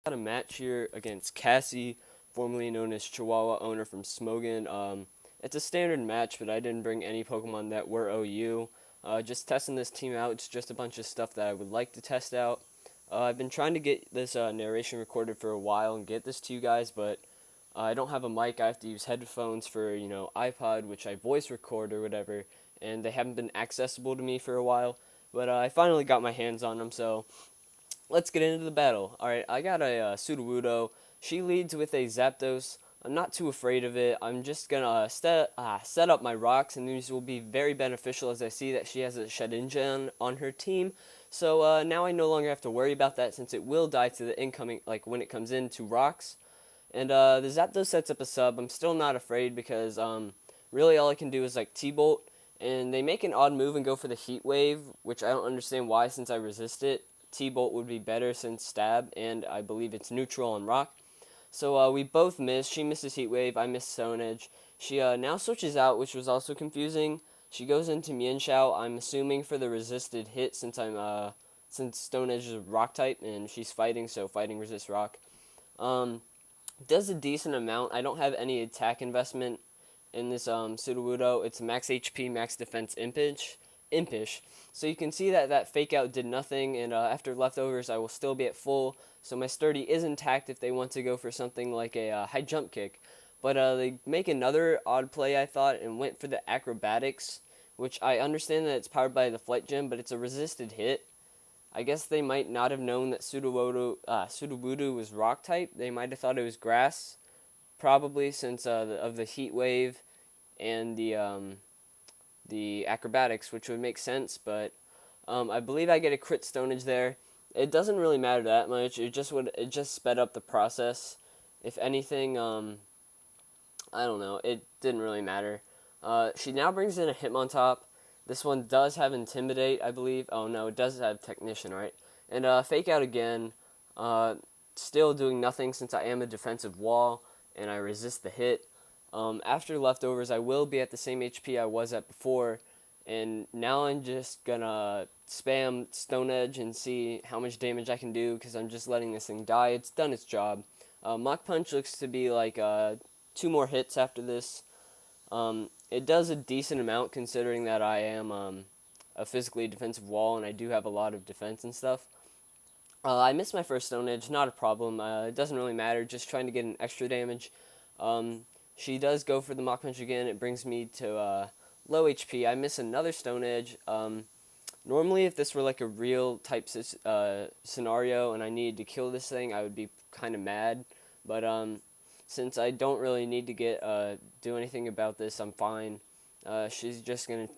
Got a match here against Cassie, formerly known as Chihuahua owner from Smogon. It's a standard match, but I didn't bring any Pokemon that were OU. Just testing this team out. It's just a bunch of stuff that I would like to test out. I've been trying to get this narration recorded for a while and get this to you guys, but I don't have a mic. I have to use headphones for iPod, which I voice record or whatever, and they haven't been accessible to me for a while. But I finally got my hands on them, so let's get into the battle. Alright, I got a Sudowoodo. She leads with a Zapdos. I'm not too afraid of it. I'm just gonna set up my rocks, and these will be very beneficial as I see that she has a Shedinja on her team. So now I no longer have to worry about that since it will die to the incoming, like when it comes into rocks. And the Zapdos sets up a sub. I'm still not afraid because really all I can do is like T-Bolt. And they make an odd move and go for the Heat Wave, which I don't understand why since I resist it. T-Bolt would be better since Stab, and I believe it's neutral on Rock. So we both miss. She misses Heat Wave. I miss Stone Edge. She now switches out, which was also confusing. She goes into Mienshao. I'm assuming for the resisted hit since Stone Edge is Rock type and she's fighting, so fighting resists Rock. Does a decent amount. I don't have any attack investment in this Sudowoodo. It's max HP, max defense, impish. So you can see that that fake out did nothing, and after leftovers I will still be at full. So my sturdy is intact if they want to go for something like a high jump kick. But they make another odd play, I thought, and went for the acrobatics, which I understand that it's powered by the flight gem, but it's a resisted hit. I guess they might not have known that Sudowoodo was rock type. They might have thought it was grass, probably since of the heat wave and the acrobatics, which would make sense. But I believe I get a crit stonage there. It doesn't really matter that much. It just sped up the process. If anything, I don't know. It didn't really matter. She now brings in a Hitmontop. This one does have Intimidate, I believe. Oh no, it does have Technician, right? And Fake Out again. Still doing nothing since I am a defensive wall and I resist the hit. After leftovers, I will be at the same HP I was at before, and now I'm just gonna spam Stone Edge and see how much damage I can do because I'm just letting this thing die. It's done its job. Mach Punch looks to be like 2 more hits after this. It does a decent amount considering that I am a physically defensive wall and I do have a lot of defense and stuff. I missed my first Stone Edge, not a problem. It doesn't really matter, just trying to get an extra damage. She does go for the Mach Punch again. It brings me to low HP. I miss another Stone Edge. Normally, if this were like a real type scenario and I needed to kill this thing, I would be kind of mad. But since I don't really need to do anything about this, I'm fine. She's just gonna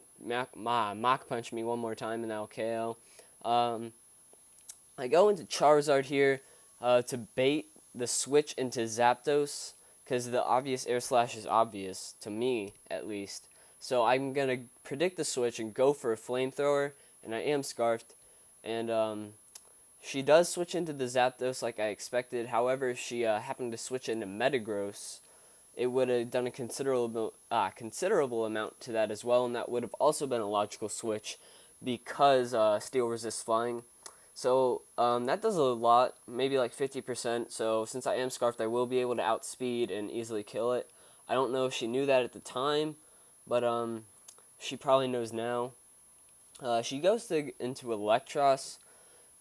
Mach Punch me one more time and I'll KO. I go into Charizard here to bait the switch into Zapdos because the obvious Air Slash is obvious, to me at least. So I'm going to predict the switch and go for a Flamethrower, and I am Scarfed. And she does switch into the Zapdos like I expected. However, if she happened to switch into Metagross, it would have done a considerable amount to that as well, and that would have also been a logical switch because Steel resists flying. So that does a lot, maybe like 50%. So since I am Scarfed, I will be able to outspeed and easily kill it. I don't know if she knew that at the time, but she probably knows now. She goes into Electros.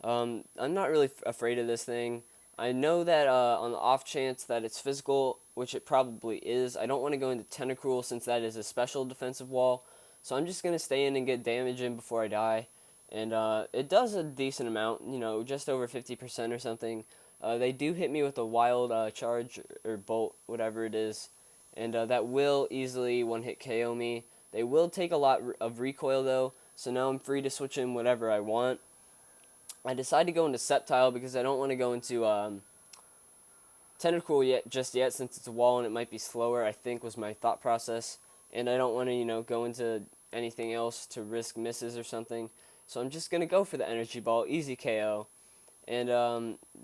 I'm not really afraid of this thing. I know that on the off chance that it's physical, which it probably is, I don't want to go into Tentacruel since that is a special defensive wall. So I'm just going to stay in and get damage in before I die. And it does a decent amount, just over 50% or something. They do hit me with a wild charge or bolt, whatever it is. And that will easily one-hit KO me. They will take a lot of recoil though, so now I'm free to switch in whatever I want. I decide to go into Sceptile because I don't want to go into Tentacruel just yet since it's a wall and it might be slower, I think was my thought process. And I don't want to, go into anything else to risk misses or something. So I'm just going to go for the Energy Ball, easy KO. And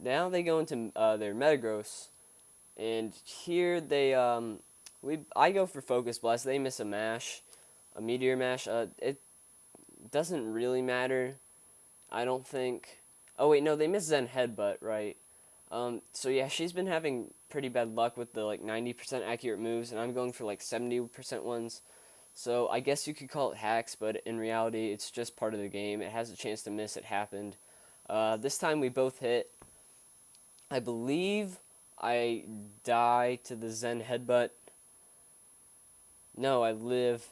now they go into their Metagross. And here I go for Focus Blast. They miss a Mash, a Meteor Mash. It doesn't really matter, I don't think. Oh wait, no, they miss Zen Headbutt, right? So yeah, she's been having pretty bad luck with the like 90% accurate moves, and I'm going for like 70% ones. So I guess you could call it hacks, but in reality, it's just part of the game. It has a chance to miss. It happened. This time we both hit. I believe I die to the Zen headbutt. No, I live.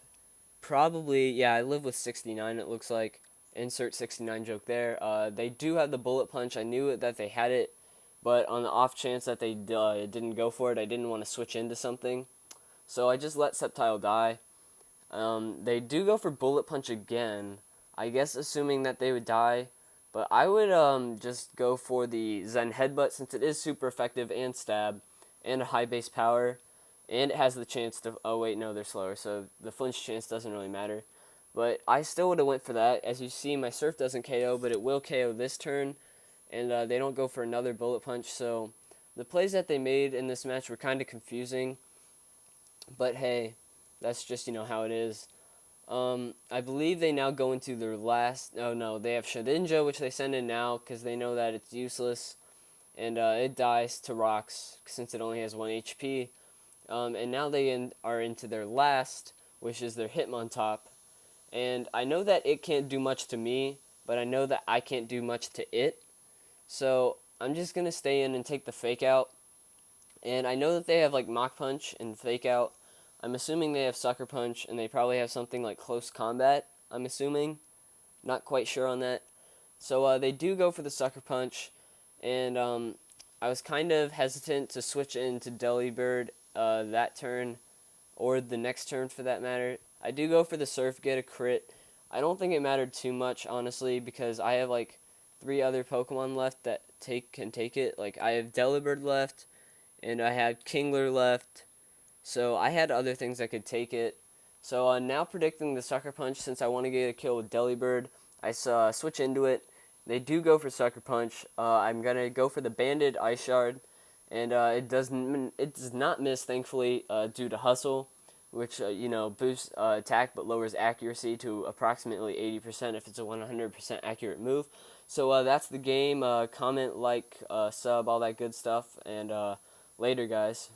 Probably, yeah, I live with 69, it looks like. Insert 69 joke there. They do have the bullet punch. I knew that they had it, but on the off chance that they didn't go for it, I didn't want to switch into something. So I just let Sceptile die. They do go for bullet punch again, I guess assuming that they would die. But I would just go for the Zen headbutt since it is super effective and stab and a high base power. And it has the chance to... Oh, wait, no, they're slower, so the flinch chance doesn't really matter. But I still would have went for that. As you see, my Surf doesn't KO, but it will KO this turn. And they don't go for another bullet punch, so the plays that they made in this match were kind of confusing. But hey, that's just, how it is. I believe they now go into their last... Oh, no, they have Shedinja, which they send in now because they know that it's useless. And it dies to rocks since it only has 1 HP. And now they are into their last, which is their Hitmontop. And I know that it can't do much to me, but I know that I can't do much to it. So I'm just going to stay in and take the Fake Out. And I know that they have like Mach Punch and Fake Out. I'm assuming they have Sucker Punch, and they probably have something like Close Combat, I'm assuming. Not quite sure on that. So they do go for the Sucker Punch, and I was kind of hesitant to switch into Delibird that turn, or the next turn for that matter. I do go for the Surf, get a crit. I don't think it mattered too much, honestly, because I have like 3 other Pokemon left that can take it. Like I have Delibird left, and I had Kingler left, so I had other things that could take it. So now predicting the Sucker Punch, since I want to get a kill with Delibird, I switch into it. They do go for Sucker Punch. I'm gonna go for the Banded Ice Shard, and it does not miss, thankfully, due to Hustle, which boosts attack but lowers accuracy to approximately 80% if it's a 100% accurate move. So that's the game. Comment, like, sub, all that good stuff, and later, guys.